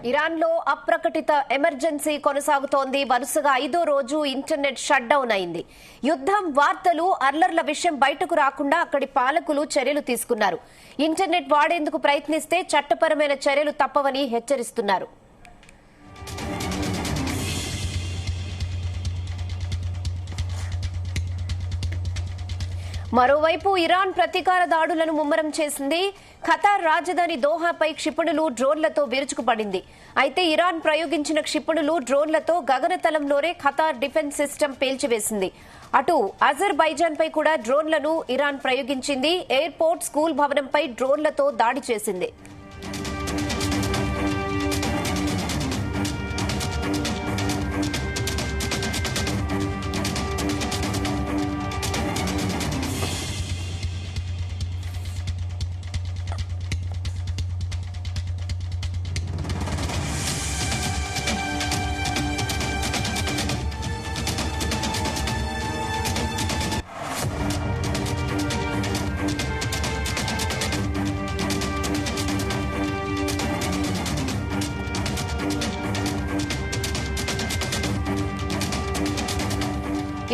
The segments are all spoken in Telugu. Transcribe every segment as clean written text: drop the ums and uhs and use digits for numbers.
ఇరాన్ లో అప్రకటిత ఎమర్జెన్సీ కొనసాగుతోంది. వరుసగా 5వ రోజు ఇంటర్నెట్ షట్ డౌన్ అయింది. యుద్ధం వార్తలు అల్లర్ల విషయం బయటకు రాకుండా అక్కడి పాలకులు చర్యలు తీసుకున్నారు. ఇంటర్నెట్ వాడేందుకు ప్రయత్నిస్తే చట్టపరమైన చర్యలు తప్పవని హెచ్చరిస్తున్నారు. మరోవైపు ఇరాన్ ప్రతీకార దాడులను ముమ్మరం చేసింది. ఖతార్ రాజధాని దోహాపై క్షిపణులు డ్రోన్లతో విరుచుకుపడింది. అయితే ఇరాన్ ప్రయోగించిన క్షిపణులు డ్రోన్లతో గగనతలంలోనే ఖతార్ డిఫెన్స్ సిస్టమ్ పేల్చివేసింది. అటు అజర్బైజాన్ పై కూడా డ్రోన్లను ఇరాన్ ప్రయోగించింది. ఎయిర్పోర్ట్, స్కూల్ భవనంపై డ్రోన్లతో దాడి చేసింది.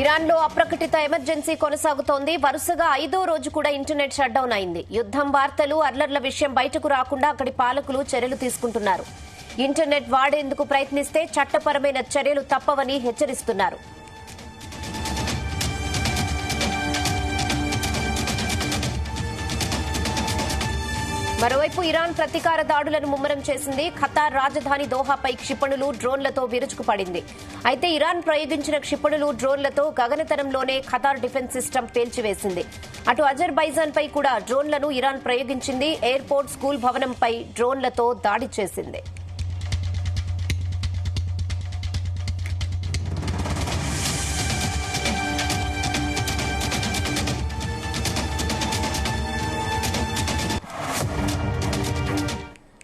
ఇరాన్ లో అప్రకటిత ఎమర్జెన్సీ కొనసాగుతోంది. వరుసగా 5వ రోజు కూడా ఇంటర్నెట్ షట్ డౌన్ అయింది. యుద్ధం వార్తలు అల్లర్ల విషయం బయటకు రాకుండా అక్కడి పాలకులు చర్యలు తీసుకుంటున్నారు. ఇంటర్నెట్ వాడేందుకు ప్రయత్నిస్తే చట్టపరమైన చర్యలు తప్పవని హెచ్చరిస్తున్నారు. మరోవైపు ఇరాన్ ప్రతీకార దాడులను ముమ్మరం చేసింది. ఖతార్ రాజధాని దోహాపై క్షిపణులు డ్రోన్లతో విరుచుకుపడింది. అయితే ఇరాన్ ప్రయోగించిన క్షిపణులు డ్రోన్లతో గగనతలంలోనే ఖతార్ డిఫెన్స్ సిస్టమ్ పేల్చివేసింది. అటు అజర్బైజాన్ పై కూడా డ్రోన్లను ఇరాన్ ప్రయోగించింది. ఎయిర్పోర్ట్, స్కూల్ భవనంపై డ్రోన్లతో దాడి చేసింది.